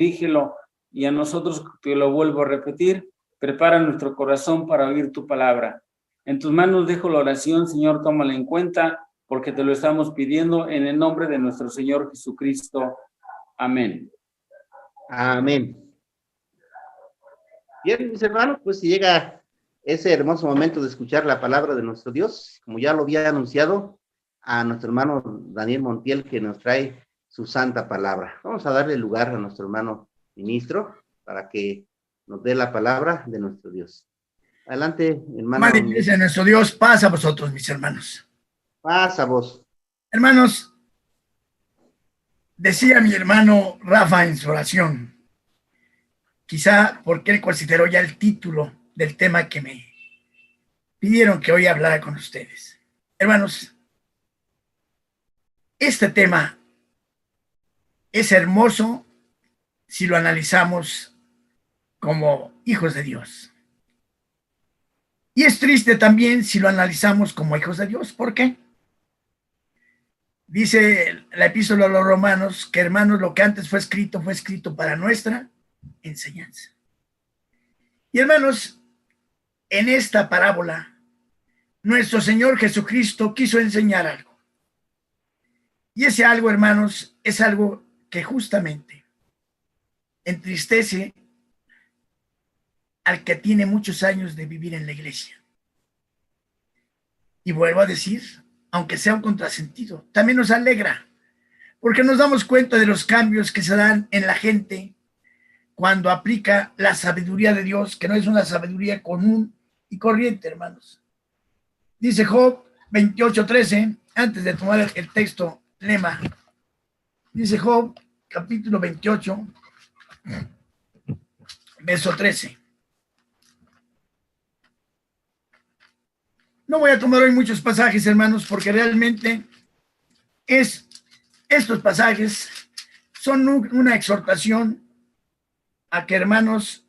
dígelo, y a nosotros, te lo vuelvo a repetir, prepara nuestro corazón para oír tu palabra. En tus manos dejo la oración, Señor, tómala en cuenta, porque te lo estamos pidiendo en el nombre de nuestro Señor Jesucristo. Amén. Amén. Bien, mis hermanos, pues llega ese hermoso momento de escuchar la palabra de nuestro Dios, como ya lo había anunciado a nuestro hermano Daniel Montiel, que nos trae su santa palabra. Vamos a darle lugar a nuestro hermano ministro para que nos dé la palabra de nuestro Dios. Adelante, hermano. Amada iglesia de nuestro Dios, paz a vosotros, mis hermanos. Paz a vos. Hermanos, decía mi hermano Rafa en su oración, quizá porque él consideró ya el título del tema que me pidieron que hoy hablara con ustedes. Hermanos, este tema es hermoso si lo analizamos como hijos de Dios. Y es triste también si lo analizamos como hijos de Dios. ¿Por qué? Dice la epístola a los romanos que, hermanos, lo que antes fue escrito para nuestra enseñanza. Y hermanos, en esta parábola, nuestro Señor Jesucristo quiso enseñar algo. Y ese algo, hermanos, es algo que justamente entristece al que tiene muchos años de vivir en la iglesia. Y vuelvo a decir, aunque sea un contrasentido, también nos alegra, porque nos damos cuenta de los cambios que se dan en la gente cuando aplica la sabiduría de Dios, que no es una sabiduría común y corriente, hermanos. Dice Job 28:13, antes de tomar el texto lema, dice Job, capítulo 28, verso 13. No voy a tomar hoy muchos pasajes, hermanos, porque realmente estos pasajes son una exhortación a que, hermanos,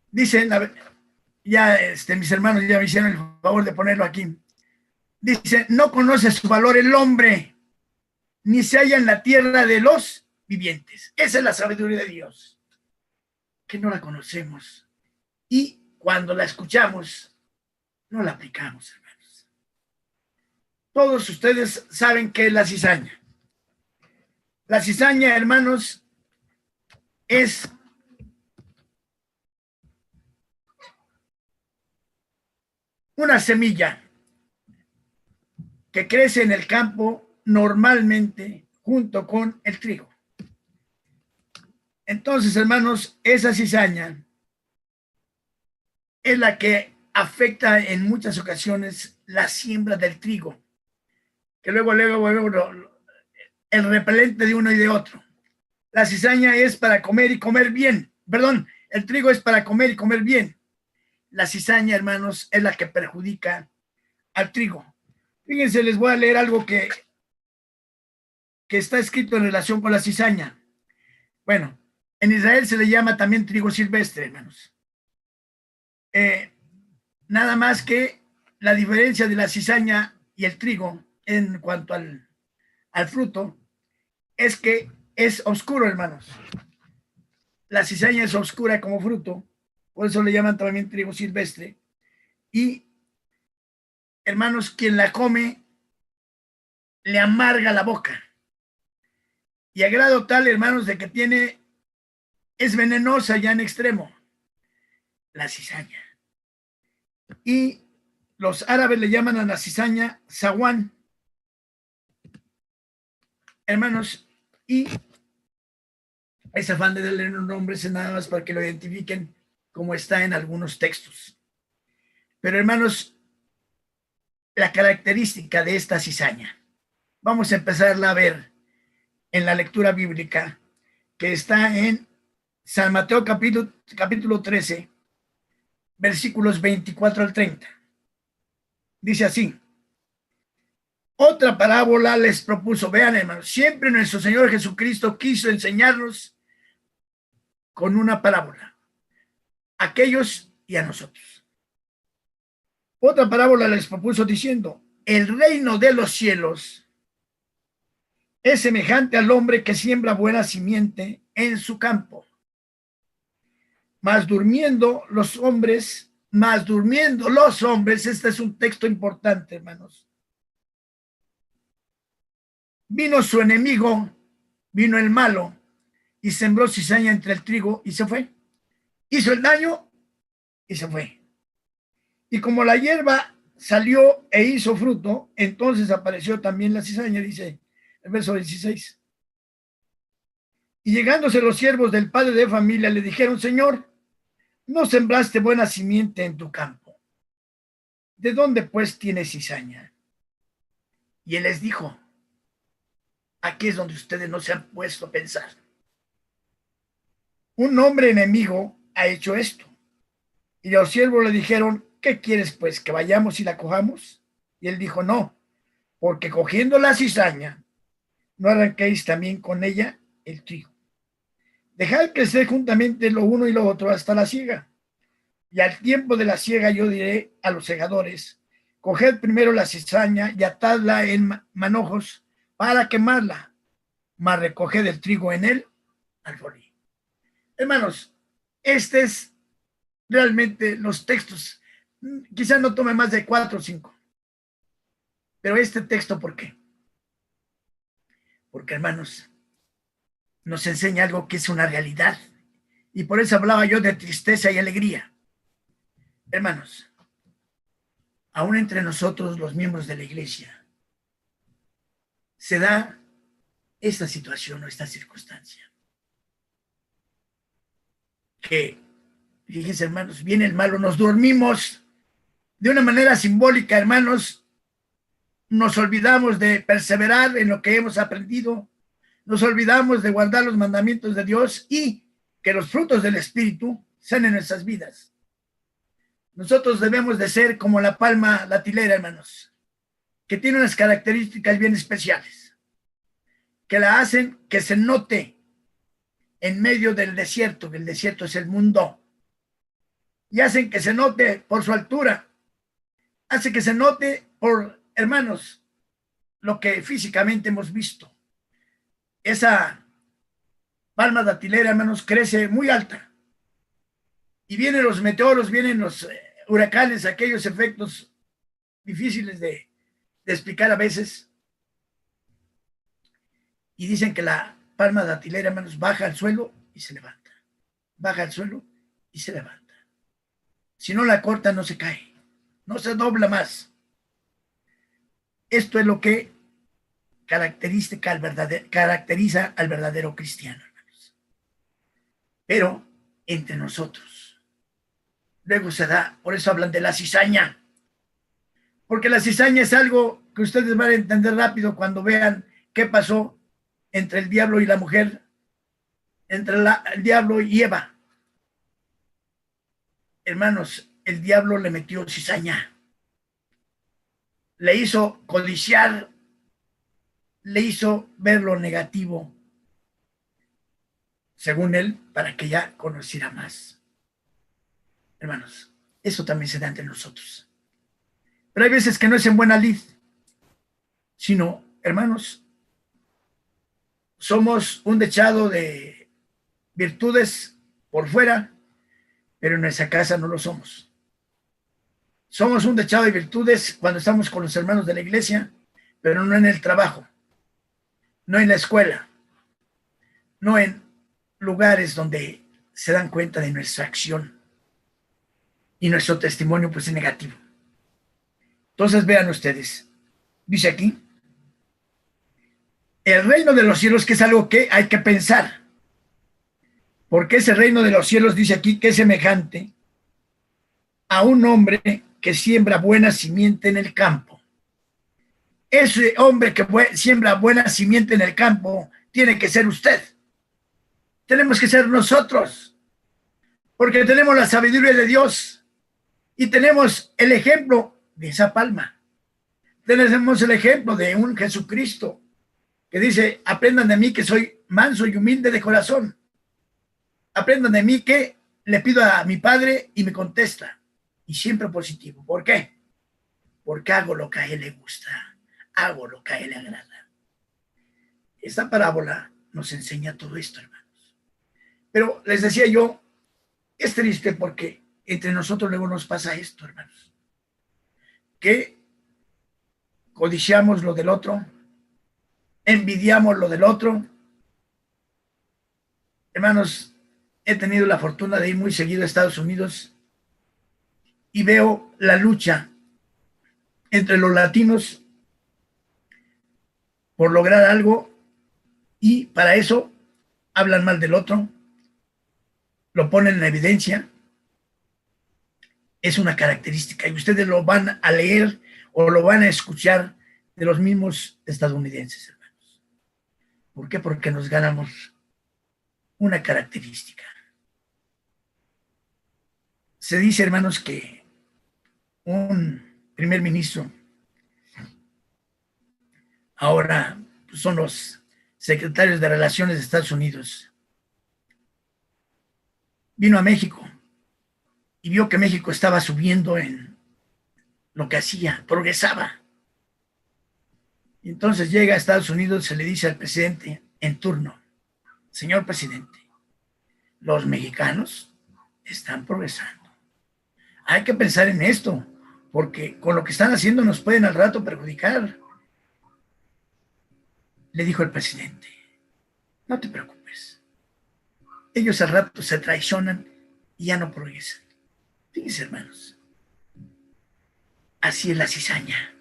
dicen, ya mis hermanos ya me hicieron el favor de ponerlo aquí. Dice, no conoce su valor el hombre, ni se halla en la tierra de los vivientes. Esa es la sabiduría de Dios, que no la conocemos. Y cuando la escuchamos, no la aplicamos, hermanos. Todos ustedes saben qué es la cizaña. La cizaña, hermanos, es una semilla que crece en el campo normalmente junto con el trigo. Entonces, hermanos, esa cizaña es la que afecta en muchas ocasiones la siembra del trigo, que luego el repelente de uno y de otro. La cizaña es para comer y comer bien. Perdón, el trigo es para comer y comer bien. La cizaña, hermanos, es la que perjudica al trigo. Fíjense, les voy a leer algo que está escrito en relación con la cizaña. Bueno, en Israel se le llama también trigo silvestre, hermanos. Nada más que la diferencia de la cizaña y el trigo en cuanto al fruto es que es oscuro, hermanos. La cizaña es oscura como fruto, por eso le llaman también trigo silvestre. Y, hermanos, quien la come le amarga la boca. Y a grado tal, hermanos, de que es venenosa ya en extremo, la cizaña. Y los árabes le llaman a la cizaña zaguán, hermanos, y ese afán de darle un nombre es nada más para que lo identifiquen como está en algunos textos. Pero, hermanos, la característica de esta cizaña, vamos a empezarla a ver en la lectura bíblica que está en San Mateo capítulo 13, versículos 24 al 30. Dice así: otra parábola les propuso. Vean, hermanos, siempre nuestro Señor Jesucristo quiso enseñarnos con una parábola, a aquellos y a nosotros. Otra parábola les propuso diciendo: el reino de los cielos es semejante al hombre que siembra buena simiente en su campo. Mas durmiendo los hombres, este es un texto importante, hermanos. Vino su enemigo, vino el malo, y sembró cizaña entre el trigo y se fue. Hizo el daño y se fue. Y como la hierba salió e hizo fruto, entonces apareció también la cizaña, dice el verso 16. Y llegándose los siervos del padre de familia, le dijeron: Señor, no sembraste buena simiente en tu campo. ¿De dónde pues tienes cizaña? Y él les dijo: aquí es donde ustedes no se han puesto a pensar. Un hombre enemigo ha hecho esto. Y los siervos le dijeron: ¿qué quieres pues? ¿Que vayamos y la cojamos? Y él dijo: no, porque cogiendo la cizaña, no arranquéis también con ella el trigo. Dejad crecer juntamente lo uno y lo otro hasta la siega. Y al tiempo de la siega yo diré a los segadores: coged primero la cizaña y atadla en manojos para quemarla, mas recoged el trigo en el alfolí. Hermanos, este es realmente los textos. Quizás no tome más de 4 o 5. Pero este texto, ¿por qué? Porque, hermanos, nos enseña algo que es una realidad. Y por eso hablaba yo de tristeza y alegría. Hermanos, aún entre nosotros, los miembros de la iglesia, se da esta situación o esta circunstancia. Que, fíjense, hermanos, viene el malo, nos dormimos de una manera simbólica, hermanos. Nos olvidamos de perseverar en lo que hemos aprendido, nos olvidamos de guardar los mandamientos de Dios y que los frutos del Espíritu sean en nuestras vidas. Nosotros debemos de ser como la palma datilera, hermanos, que tiene unas características bien especiales, que la hacen que se note en medio del desierto, que el desierto es el mundo, y hacen que se note por su altura, hace que se note por, hermanos, lo que físicamente hemos visto. Esa palma datilera, hermanos, crece muy alta. Y vienen los meteoros, vienen los huracanes, aquellos efectos difíciles de explicar a veces. Y dicen que la palma datilera, hermanos, baja al suelo y se levanta. Baja al suelo y se levanta. Si no la corta, no se cae. No se dobla más. Esto es lo que caracteriza al verdadero cristiano, hermanos. Pero entre nosotros, luego se da, por eso hablan de la cizaña, porque la cizaña es algo que ustedes van a entender rápido cuando vean qué pasó entre el diablo y la mujer, entre el diablo y Eva. Hermanos, el diablo le metió cizaña, le hizo codiciar, le hizo ver lo negativo, según él, para que ella conociera más. Hermanos, eso también se da entre nosotros. Pero hay veces que no es en buena lid, sino, hermanos, somos un dechado de virtudes por fuera, pero en nuestra casa no lo somos. Somos un dechado de virtudes cuando estamos con los hermanos de la iglesia, pero no en el trabajo, no en la escuela, no en lugares donde se dan cuenta de nuestra acción y nuestro testimonio pues es negativo. Entonces vean ustedes, dice aquí, el reino de los cielos, que es algo que hay que pensar, porque ese reino de los cielos dice aquí que es semejante a un hombre que siembra buena simiente en el campo. Ese hombre que siembra buena simiente en el campo tiene que ser usted. Tenemos que ser nosotros, porque tenemos la sabiduría de Dios y tenemos el ejemplo de esa palma. Tenemos el ejemplo de un Jesucristo que dice: aprendan de mí que soy manso y humilde de corazón. Aprendan de mí que le pido a mi Padre y me contesta. Y siempre positivo. ¿Por qué? Porque hago lo que a él le gusta. Hago lo que a él le agrada. Esta parábola nos enseña todo esto, hermanos. Pero les decía yo, es triste porque entre nosotros luego nos pasa esto, hermanos, que codiciamos lo del otro, envidiamos lo del otro. Hermanos, he tenido la fortuna de ir muy seguido a Estados Unidos y veo la lucha entre los latinos por lograr algo, y para eso hablan mal del otro, lo ponen en evidencia. Es una característica y ustedes lo van a leer o lo van a escuchar de los mismos estadounidenses, hermanos. ¿Por qué? Porque nos ganamos una característica. Se dice, hermanos, que un primer ministro, ahora son los secretarios de Relaciones de Estados Unidos, vino a México y vio que México estaba subiendo en lo que hacía, progresaba. Y entonces llega a Estados Unidos, se le dice al presidente en turno: señor presidente, los mexicanos están progresando. Hay que pensar en esto, porque con lo que están haciendo nos pueden al rato perjudicar. Le dijo el presidente: no te preocupes, ellos al rato se traicionan y ya no progresan. Fíjense, hermanos, así es la cizaña.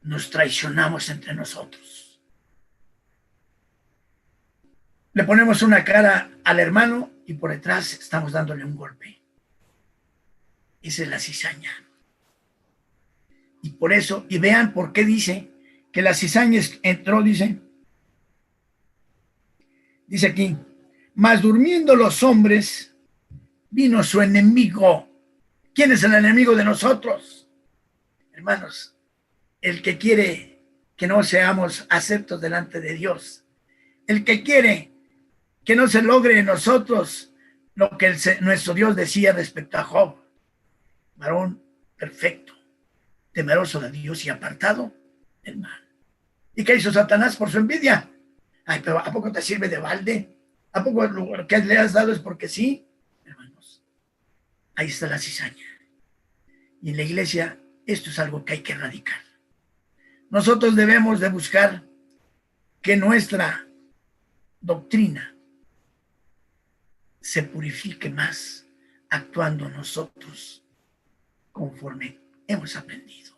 Nos traicionamos entre nosotros. Le ponemos una cara al hermano y por detrás estamos dándole un golpe. Esa es la cizaña. Y por eso, y vean por qué dice que la cizaña entró, dice aquí: mas durmiendo los hombres, vino su enemigo. ¿Quién es el enemigo de nosotros? Hermanos, el que quiere que no seamos aceptos delante de Dios, el que quiere que no se logre en nosotros lo que nuestro Dios decía respecto a Job: varón perfecto, temeroso de Dios y apartado del mal. ¿Y qué hizo Satanás por su envidia? Ay, pero ¿a poco te sirve de balde? ¿A poco lo que le has dado es porque sí? Hermanos, ahí está la cizaña. Y en la iglesia esto es algo que hay que erradicar. Nosotros debemos de buscar que nuestra doctrina se purifique más, actuando nosotros conforme hemos aprendido.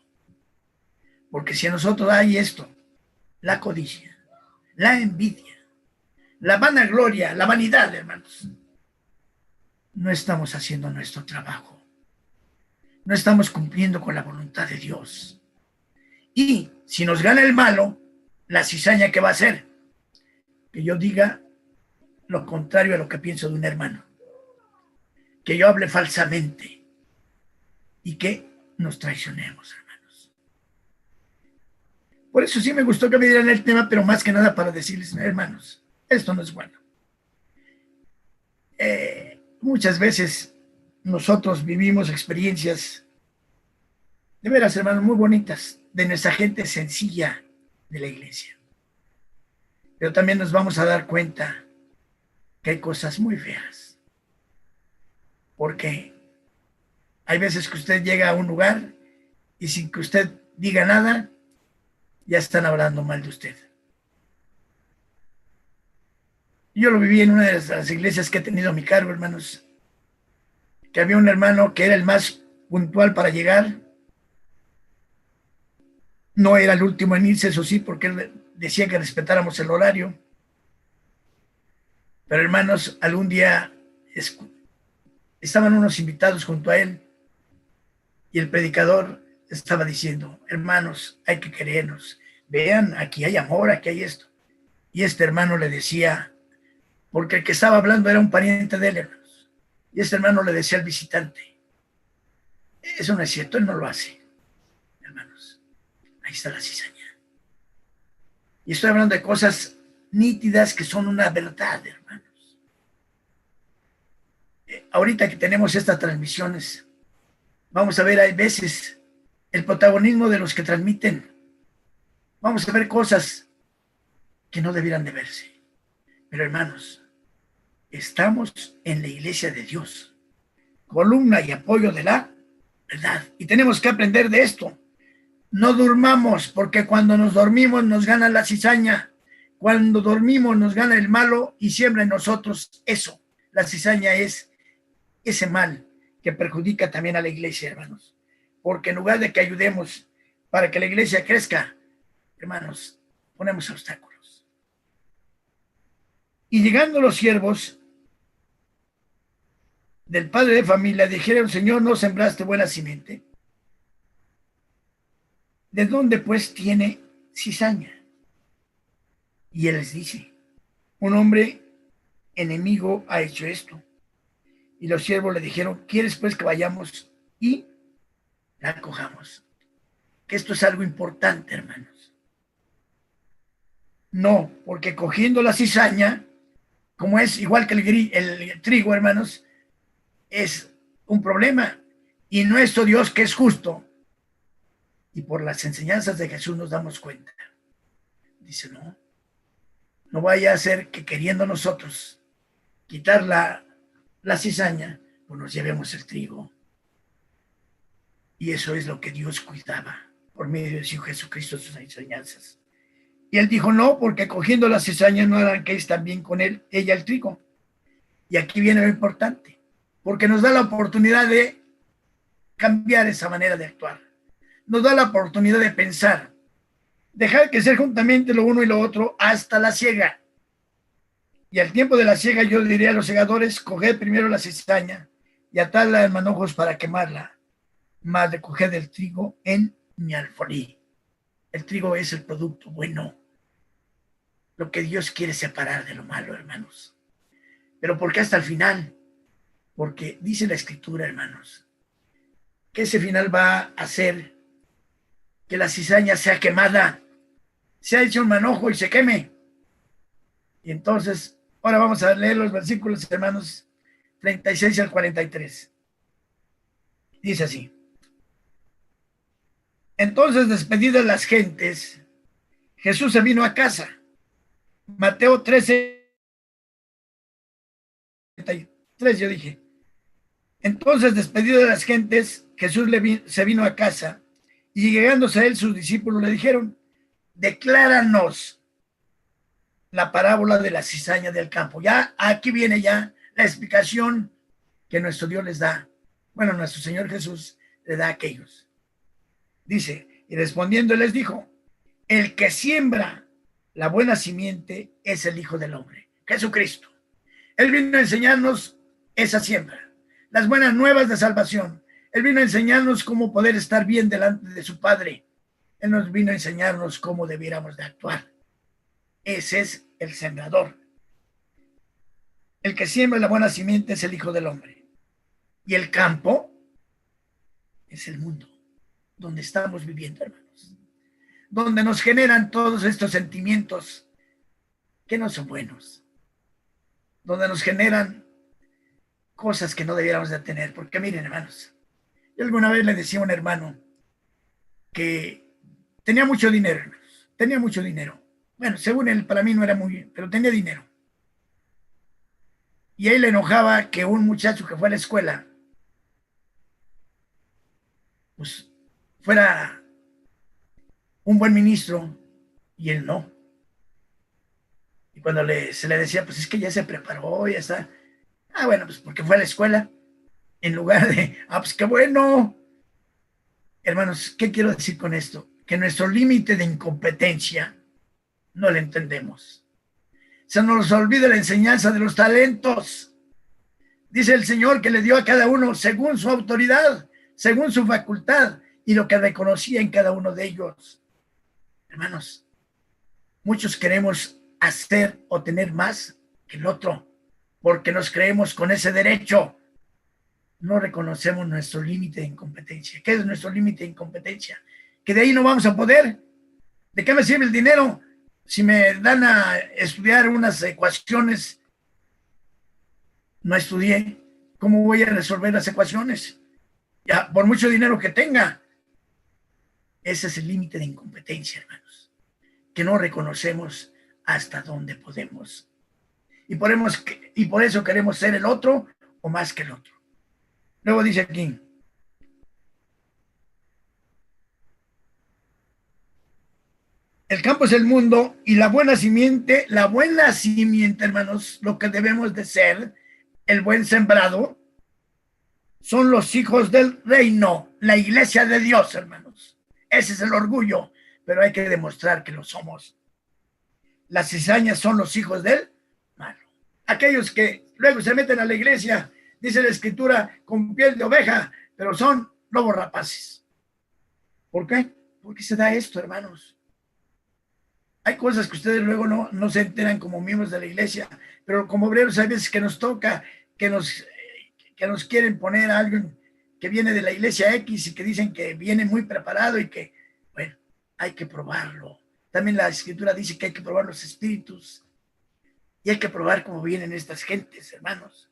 Porque si a nosotros hay esto, la codicia, la envidia, la vanagloria, la vanidad, hermanos, no estamos haciendo nuestro trabajo. No estamos cumpliendo con la voluntad de Dios. Y si nos gana el malo, la cizaña, ¿qué va a hacer? Que yo diga lo contrario a lo que pienso de un hermano, que yo hable falsamente y que nos traicionemos, hermanos. Por eso sí me gustó que me dieran el tema, pero más que nada para decirles: hermanos, esto no es bueno. Muchas veces nosotros vivimos experiencias, de veras, hermanos, muy bonitas, de nuestra gente sencilla de la iglesia. Pero también nos vamos a dar cuenta que hay cosas muy feas. Porque hay veces que usted llega a un lugar y sin que usted diga nada, ya están hablando mal de usted. Yo lo viví en una de las iglesias que he tenido a mi cargo, hermanos, que había un hermano que era el más puntual para llegar. No era el último en irse, eso sí, porque él decía que respetáramos el horario. Pero, hermanos, algún día estaban unos invitados junto a él y el predicador estaba diciendo: hermanos, hay que querernos. Vean, aquí hay amor, aquí hay esto. Y este hermano le decía, porque el que estaba hablando era un pariente de él, hermanos, y este hermano le decía al visitante: eso no es cierto, él no lo hace. Hermanos, ahí está la cizaña. Y estoy hablando de cosas nítidas que son una verdad, hermanos. Ahorita que tenemos estas transmisiones, vamos a ver, hay veces el protagonismo de los que transmiten. Vamos a ver cosas que no debieran de verse. Pero hermanos, estamos en la iglesia de Dios, columna y apoyo de la verdad. Y tenemos que aprender de esto. No durmamos, porque cuando nos dormimos nos gana la cizaña. Cuando dormimos nos gana el malo y siembra en nosotros eso. La cizaña es ese mal que perjudica también a la iglesia, hermanos. Porque en lugar de que ayudemos para que la iglesia crezca, hermanos, ponemos obstáculos. Y llegando los siervos del padre de familia, dijeron: Señor, ¿no sembraste buena simiente? ¿De dónde pues tiene cizaña? Y él les dice: un hombre enemigo ha hecho esto. Y los siervos le dijeron: ¿quieres pues que vayamos y la cojamos? Que esto es algo importante, hermanos. No, porque cogiendo la cizaña, como es igual que el trigo, hermanos, es un problema. Y nuestro Dios, que es justo, y por las enseñanzas de Jesús nos damos cuenta. Dice: no vaya a ser que queriendo nosotros quitar la cizaña, pues nos llevemos el trigo. Y eso es lo que Dios cuidaba por medio de su Jesucristo, sus enseñanzas. Y él dijo: no, porque cogiendo la cizaña no arranquéis también con ella el trigo. Y aquí viene lo importante, porque nos da la oportunidad de cambiar esa manera de actuar. Nos da la oportunidad de pensar, dejar que sea juntamente lo uno y lo otro hasta la siega. Y al tiempo de la siega yo diría a los segadores: coged primero la cizaña y atadla en manojos para quemarla, más de coger el trigo en mi alfolí. El trigo es el producto bueno, lo que Dios quiere separar de lo malo, hermanos. Pero ¿por qué hasta el final? Porque dice la Escritura, hermanos, que ese final va a hacer que la cizaña sea quemada, sea hecho un manojo y se queme. Y entonces, ahora vamos a leer los versículos, hermanos, 36 al 43. Dice así: entonces, despedidas las gentes, Jesús se vino a casa. Mateo 13, 33, yo dije. Entonces, despedidas las gentes, Jesús se vino a casa, y llegándose a él, sus discípulos le dijeron: decláranos la parábola de la cizaña del campo. Ya aquí viene ya la explicación que nuestro Dios les da. Bueno, nuestro Señor Jesús le da a aquellos. Dice: y respondiendo les dijo: el que siembra la buena simiente es el Hijo del Hombre, Jesucristo. Él vino a enseñarnos esa siembra, las buenas nuevas de salvación. Él vino a enseñarnos cómo poder estar bien delante de su Padre. Él nos vino a enseñarnos cómo debiéramos de actuar. Ese es el sembrador. El que siembra la buena simiente es el Hijo del Hombre. Y el campo es el mundo donde estamos viviendo, hermanos, donde nos generan todos estos sentimientos que no son buenos, donde nos generan cosas que no debiéramos de tener. Porque miren, hermanos, yo alguna vez le decía a un hermano que tenía mucho dinero, hermanos, tenía mucho dinero. Bueno, según él, para mí no era muy bien, pero tenía dinero. Y a él le enojaba que un muchacho que fue a la escuela, pues fuera un buen ministro y él no. Y cuando se le decía: pues es que ya se preparó, ya está. Ah, bueno, pues porque fue a la escuela. En lugar de: pues qué bueno. Hermanos, ¿qué quiero decir con esto? Que nuestro límite de incompetencia no lo entendemos. Se nos olvida la enseñanza de los talentos. Dice el Señor que le dio a cada uno según su autoridad, según su facultad y lo que reconocía en cada uno de ellos. Hermanos, muchos queremos hacer o tener más que el otro porque nos creemos con ese derecho. No reconocemos nuestro límite de incompetencia. ¿Qué es nuestro límite de incompetencia? Que de ahí no vamos a poder. ¿De qué me sirve el dinero si me dan a estudiar unas ecuaciones? No estudié. ¿Cómo voy a resolver las ecuaciones? Ya, por mucho dinero que tenga. Ese es el límite de incompetencia, hermanos. Que no reconocemos hasta donde podemos. Y por eso queremos ser el otro o más que el otro. Luego dice aquí, el campo es el mundo y la buena simiente, hermanos, lo que debemos de ser, el buen sembrado, son los hijos del reino, la iglesia de Dios, hermanos. Ese es el orgullo, pero hay que demostrar que lo somos. Las cizañas son los hijos del malo. Aquellos que luego se meten a la iglesia, dice la Escritura, con piel de oveja, pero son lobos rapaces. ¿Por qué? Porque se da esto, hermanos. Hay cosas que ustedes luego no se enteran como miembros de la iglesia, pero como obreros hay veces que nos toca, que nos quieren poner a alguien que viene de la iglesia X y que dicen que viene muy preparado y que, bueno, hay que probarlo. También la Escritura dice que hay que probar los espíritus y hay que probar cómo vienen estas gentes, hermanos.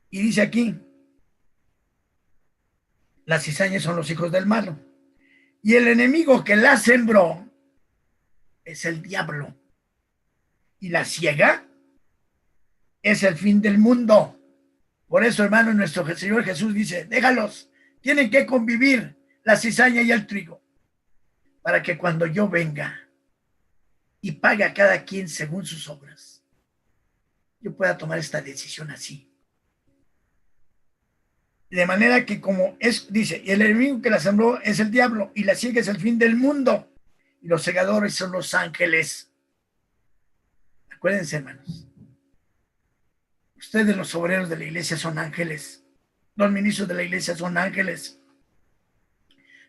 Y dice aquí, las cizañas son los hijos del malo y el enemigo que la sembró es el diablo y la siega es el fin del mundo. Por eso, hermano, nuestro Señor Jesús dice, déjalos, tienen que convivir la cizaña y el trigo, para que cuando yo venga y pague a cada quien según sus obras, yo pueda tomar esta decisión así. De manera que como es, dice, el enemigo que la sembró es el diablo y la siega es el fin del mundo y los segadores son los ángeles. Acuérdense, hermanos. Ustedes, los obreros de la iglesia, son ángeles. Los ministros de la iglesia son ángeles.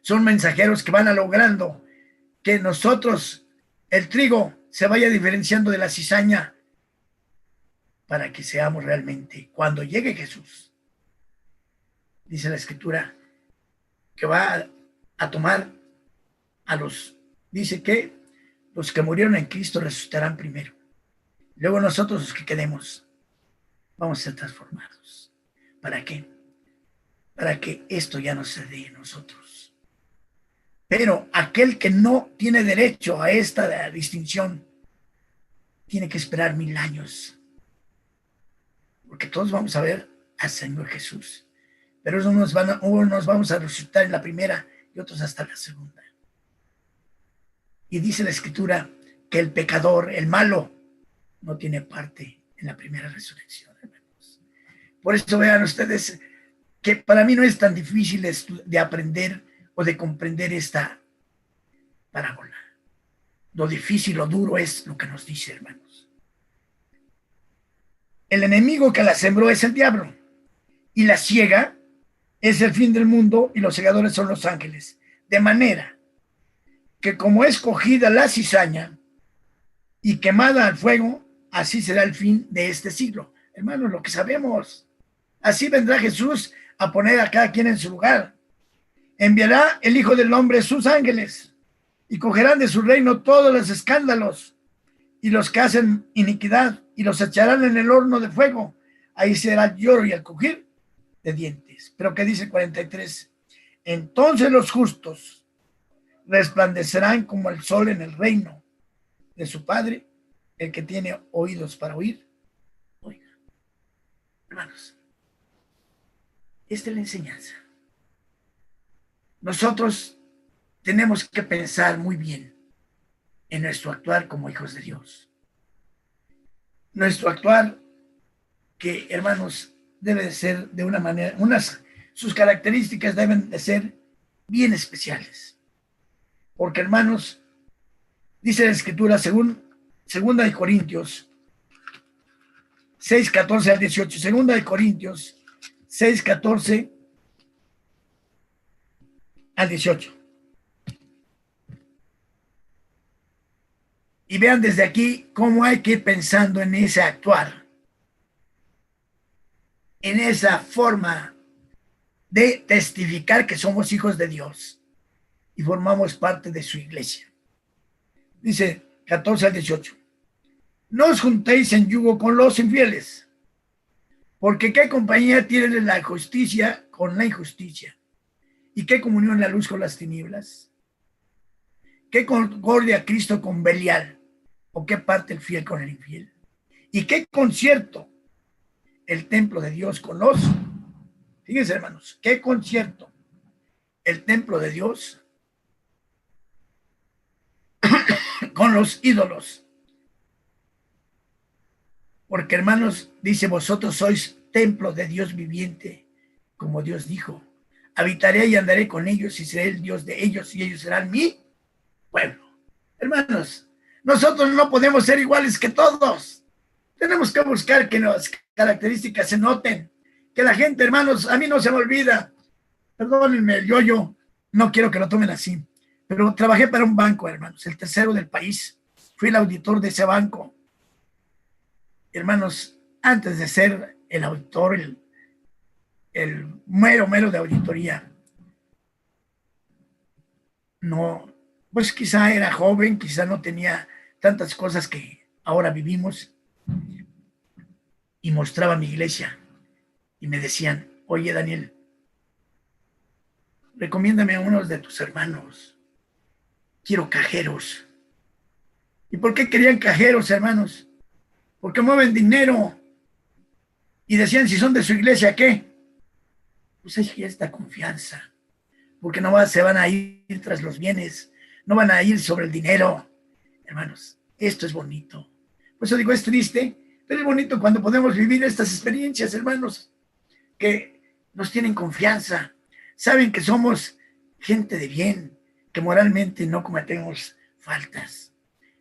Son mensajeros que van logrando que nosotros, el trigo, se vaya diferenciando de la cizaña para que seamos realmente, cuando llegue Jesús, dice la Escritura, que va a tomar a dice que los que murieron en Cristo resucitarán primero. Luego nosotros, los que quedemos, vamos a ser transformados. ¿Para qué? Para que esto ya no se dé en nosotros. Pero aquel que no tiene derecho a esta distinción tiene que esperar 1000 años. Porque todos vamos a ver al Señor Jesús. Pero unos vamos a resucitar en la primera y otros hasta la segunda. Y dice la Escritura que el pecador, el malo, no tiene parte en la primera resurrección, hermanos. Por eso vean ustedes que para mí no es tan difícil de aprender o de comprender esta parábola. Lo difícil, lo duro es lo que nos dice, hermanos. El enemigo que la sembró es el diablo y la siega es el fin del mundo y los segadores son los ángeles. De manera que como es cogida la cizaña y quemada al fuego, así será el fin de este siglo. Hermanos, lo que sabemos, así vendrá Jesús a poner a cada quien en su lugar. Enviará el Hijo del Hombre sus ángeles y cogerán de su reino todos los escándalos y los que hacen iniquidad y los echarán en el horno de fuego. Ahí será el lloro y el crujir de dientes. Pero ¿qué dice 43? Entonces los justos resplandecerán como el sol en el reino de su Padre. El que tiene oídos para oír, oiga. Hermanos, esta es la enseñanza. Nosotros tenemos que pensar muy bien en nuestro actuar como hijos de Dios. Nuestro actuar, que, hermanos, debe de ser de una manera, sus características deben de ser bien especiales. Porque, hermanos, dice la Escritura, Segunda de Corintios 6, 14 al 18. Segunda de Corintios 6, 14 al 18. Y vean desde aquí cómo hay que ir pensando en ese actuar, en esa forma de testificar que somos hijos de Dios y formamos parte de su iglesia. Dice 14 al 18. No os juntéis en yugo con los infieles, porque ¿qué compañía tiene la justicia con la injusticia? ¿Y qué comunión la luz con las tinieblas? ¿Qué concordia Cristo con Belial? ¿O qué parte el fiel con el infiel? ¿Y qué concierto el templo de Dios con los? Fíjense, hermanos, ¿qué concierto el templo de Dios con los ídolos? Porque, hermanos, dice, vosotros sois templo de Dios viviente, como Dios dijo. Habitaré y andaré con ellos y seré el Dios de ellos y ellos serán mi pueblo. Hermanos, nosotros no podemos ser iguales que todos. Tenemos que buscar que las características se noten. Que la gente, hermanos, a mí no se me olvida. Perdónenme, yo no quiero que lo tomen así. Pero trabajé para un banco, hermanos, el tercero del país. Fui el auditor de ese banco. Hermanos, antes de ser el auditor, el mero de auditoría, no, pues quizá era joven, quizá no tenía tantas cosas que ahora vivimos, y mostraba mi iglesia y me decían, oye Daniel, recomiéndame a unos de tus hermanos, quiero cajeros. ¿Y por qué querían cajeros, hermanos? Porque mueven dinero. Y decían, si son de su iglesia, ¿qué? Pues hay esta confianza, porque no se van a ir tras los bienes, no van a ir sobre el dinero. Hermanos, esto es bonito. Por eso digo, es triste, pero es bonito cuando podemos vivir estas experiencias, hermanos, que nos tienen confianza, saben que somos gente de bien, que moralmente no cometemos faltas.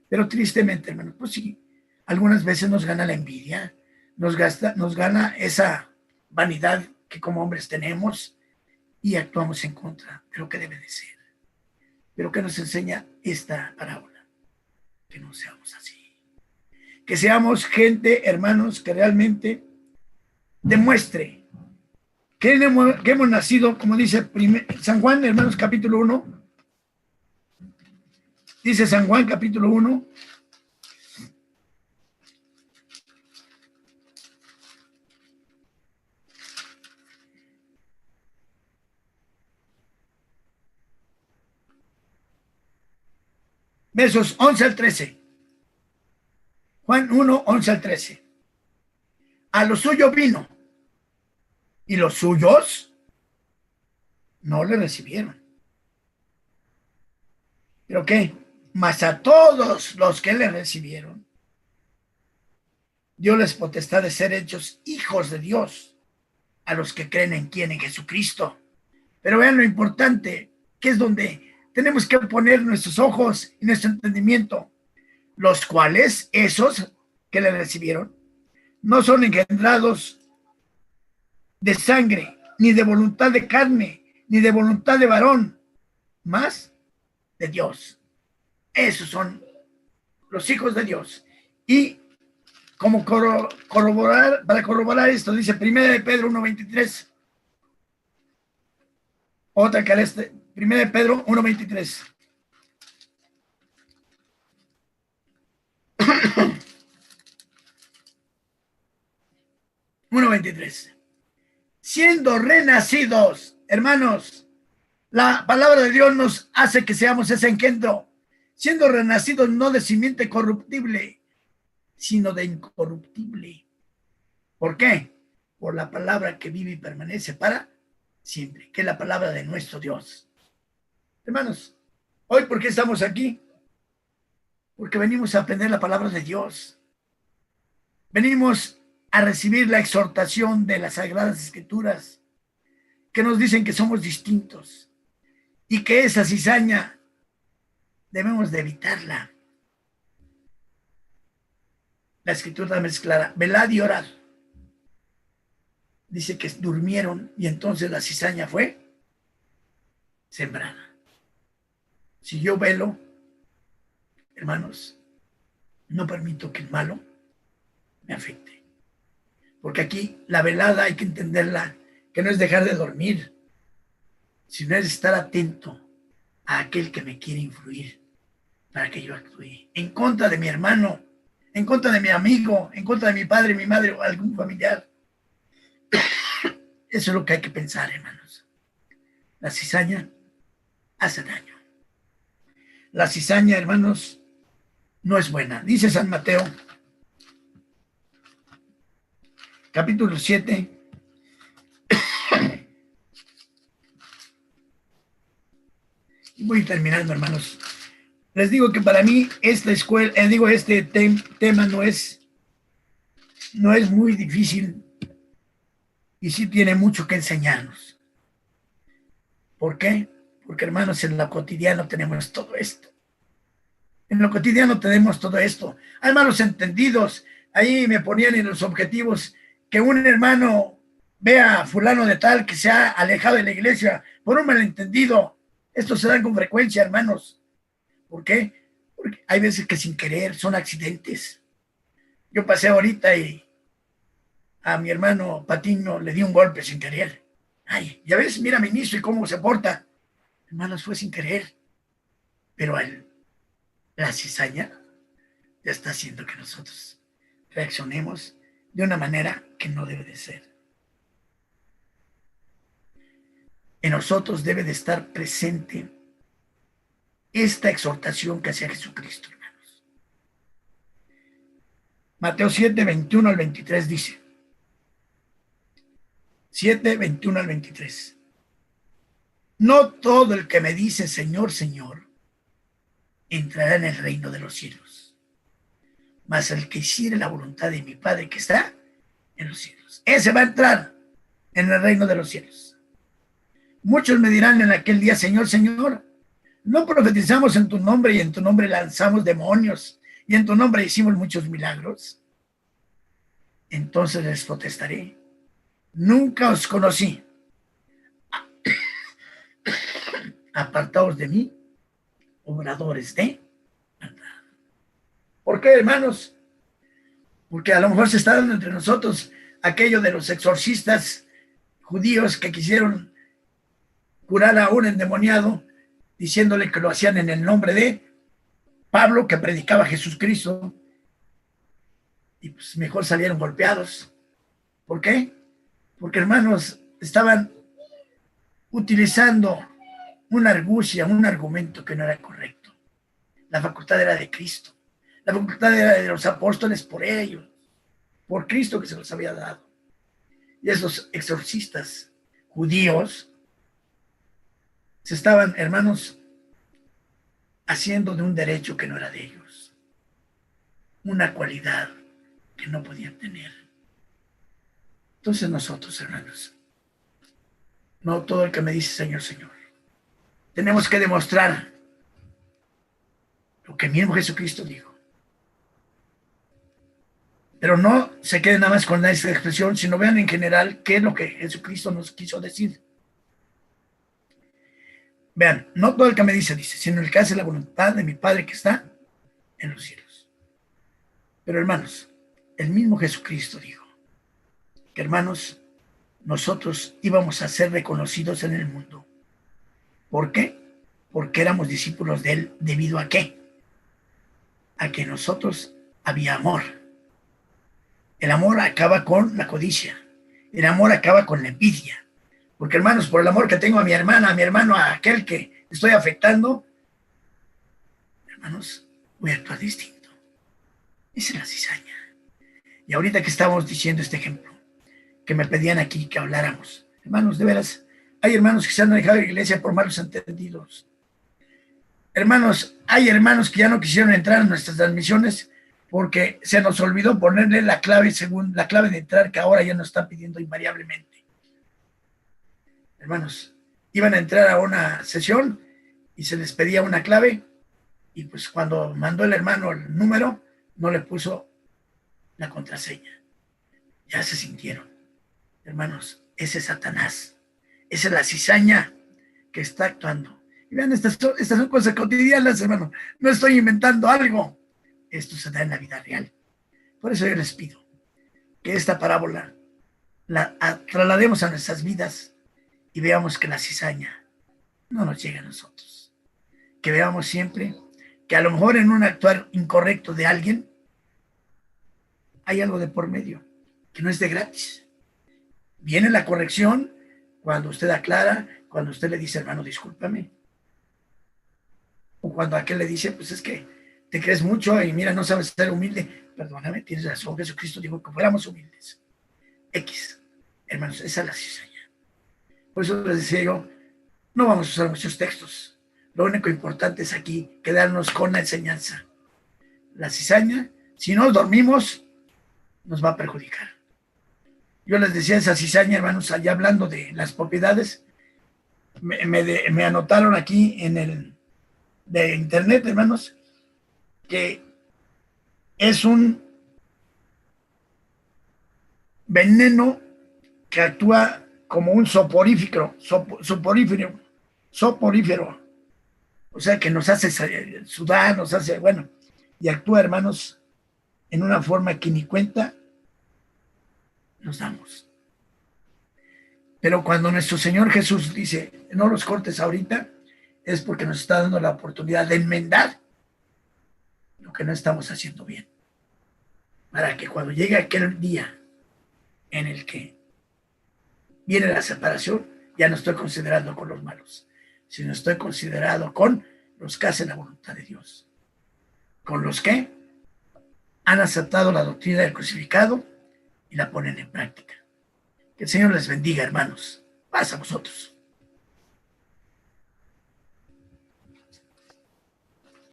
Pero tristemente, hermanos, pues sí, algunas veces nos gana la envidia, nos gana esa vanidad que como hombres tenemos y actuamos en contra de lo que debe de ser. Pero ¿qué nos enseña esta parábola? Que no seamos así. Que seamos gente, hermanos, que realmente demuestre que hemos nacido, como dice San Juan, hermanos, capítulo 1. Dice San Juan, capítulo 1. Versos 11 al 13. Juan 1, 11 al 13. A lo suyo vino, y los suyos no le recibieron. ¿Pero qué? Mas a todos los que le recibieron, dio les potestad de ser hechos hijos de Dios, a los que creen en quién, en Jesucristo. Pero vean lo importante, que es donde tenemos que poner nuestros ojos y nuestro entendimiento, los cuales, esos que le recibieron, no son engendrados de sangre, ni de voluntad de carne, ni de voluntad de varón, más de Dios. Esos son los hijos de Dios. Y como para corroborar esto, dice 1 de Pedro 1:23. Otra que es 1 de Pedro 1:23. Siendo renacidos, hermanos, la palabra de Dios nos hace que seamos ese engendro, siendo renacidos no de simiente corruptible, sino de incorruptible. ¿Por qué? Por la palabra que vive y permanece para siempre, que es la palabra de nuestro Dios. Hermanos, hoy, ¿por qué estamos aquí? Porque venimos a aprender la palabra de Dios. Venimos a recibir la exhortación de las Sagradas Escrituras, que nos dicen que somos distintos y que esa cizaña debemos de evitarla. La Escritura también es clara: velad y orad. Dice que durmieron y entonces la cizaña fue sembrada. Si yo velo, hermanos, no permito que el malo me afecte. Porque aquí la velada hay que entenderla, que no es dejar de dormir, sino es estar atento a aquel que me quiere influir para que yo actúe en contra de mi hermano, en contra de mi amigo, en contra de mi padre, mi madre o algún familiar. Eso es lo que hay que pensar, hermanos. La cizaña hace daño. La cizaña, hermanos, no es buena. Dice San Mateo, capítulo 7, y voy terminando, hermanos. Les digo que para mí esta escuela, este tema no es muy difícil y sí tiene mucho que enseñarnos. ¿Por qué? Porque, hermanos, en lo cotidiano tenemos todo esto. En lo cotidiano tenemos todo esto. Hay malos entendidos. Ahí me ponían en los objetivos que un hermano vea a fulano de tal que se ha alejado de la iglesia por un malentendido. Esto se da con frecuencia, hermanos. ¿Por qué? Porque hay veces que sin querer son accidentes. Yo pasé ahorita y a mi hermano Patiño le di un golpe sin querer. Ay, ya ves, mira a mi ministro y cómo se porta. Hermanos, fue sin querer. Pero la cizaña ya está haciendo que nosotros reaccionemos de una manera que no debe de ser. En nosotros debe de estar presente esta exhortación que hacía Jesucristo, hermanos. Mateo 7, 21 al 23 dice. 7, 21 al 23. No todo el que me dice Señor, Señor, entrará en el reino de los cielos, mas el que hiciere la voluntad de mi Padre que está en los cielos, ese va a entrar en el reino de los cielos. Muchos me dirán en aquel día, Señor, Señor, no profetizamos en tu nombre y en tu nombre lanzamos demonios y en tu nombre hicimos muchos milagros. Entonces les protestaré, nunca os conocí. Apartaos de mí, obradores de maldad. ¿Por qué, hermanos? Porque a lo mejor se está dando entre nosotros aquello de los exorcistas judíos que quisieron curar a un endemoniado diciéndole que lo hacían en el nombre de Pablo, que predicaba a Jesucristo, y pues mejor salieron golpeados. ¿Por qué? Porque, hermanos, estaban utilizando una argucia, un argumento que no era correcto. La facultad era de Cristo. La facultad era de los apóstoles por ellos, por Cristo que se los había dado. Y esos exorcistas judíos se estaban, hermanos, haciendo de un derecho que no era de ellos, una cualidad que no podían tener. Entonces nosotros, hermanos, no todo el que me dice Señor, Señor, tenemos que demostrar lo que mismo Jesucristo dijo. Pero no se queden nada más con esta expresión, sino vean en general qué es lo que Jesucristo nos quiso decir. Vean, no todo el que me dice, sino el que hace la voluntad de mi Padre que está en los cielos. Pero, hermanos, el mismo Jesucristo dijo que, hermanos, nosotros íbamos a ser reconocidos en el mundo. ¿Por qué? Porque éramos discípulos de Él. ¿Debido a qué? A que nosotros había amor. El amor acaba con la codicia. El amor acaba con la envidia. Porque, hermanos, por el amor que tengo a mi hermana, a mi hermano, a aquel que estoy afectando, hermanos, voy a actuar distinto. Esa es la cizaña. Y ahorita que estamos diciendo este ejemplo, que me pedían aquí que habláramos, hermanos, de veras, hay hermanos que se han alejado de la iglesia por malos entendidos. Hermanos, hay hermanos que ya no quisieron entrar en nuestras transmisiones porque se nos olvidó ponerle la clave según la clave de entrar que ahora ya nos están pidiendo invariablemente. Hermanos, iban a entrar a una sesión y se les pedía una clave y pues cuando mandó el hermano el número, no le puso la contraseña. Ya se sintieron. Hermanos, ese es Satanás. Esa es la cizaña que está actuando. Y vean, estas son cosas cotidianas, hermano. No estoy inventando algo. Esto se da en la vida real. Por eso yo les pido que esta parábola la traslademos a nuestras vidas y veamos que la cizaña no nos llega a nosotros. Que veamos siempre que a lo mejor en un actuar incorrecto de alguien hay algo de por medio, que no es de gratis. Viene la corrección cuando usted aclara, cuando usted le dice, hermano, discúlpame. O cuando aquel le dice, pues es que te crees mucho y mira, no sabes ser humilde. Perdóname, tienes razón, Jesucristo dijo que fuéramos humildes. Hermanos, esa es la cizaña. Por eso les decía yo, no vamos a usar muchos textos. Lo único importante es aquí quedarnos con la enseñanza. La cizaña, si no dormimos, nos va a perjudicar. Yo les decía esa cizaña, hermanos, allá hablando de las propiedades, me anotaron aquí en el de internet, hermanos, que es un veneno que actúa como un soporífero, o sea, que nos hace sudar, nos hace, bueno, y actúa, hermanos, en una forma que ni cuenta nos damos. Pero cuando nuestro Señor Jesús dice, no los cortes ahorita, es porque nos está dando la oportunidad de enmendar lo que no estamos haciendo bien. Para que cuando llegue aquel día en el que viene la separación, ya no estoy considerando con los malos, sino estoy considerado con los que hacen la voluntad de Dios, con los que han aceptado la doctrina del crucificado y la ponen en práctica. Que el Señor les bendiga, hermanos. Paz a vosotros.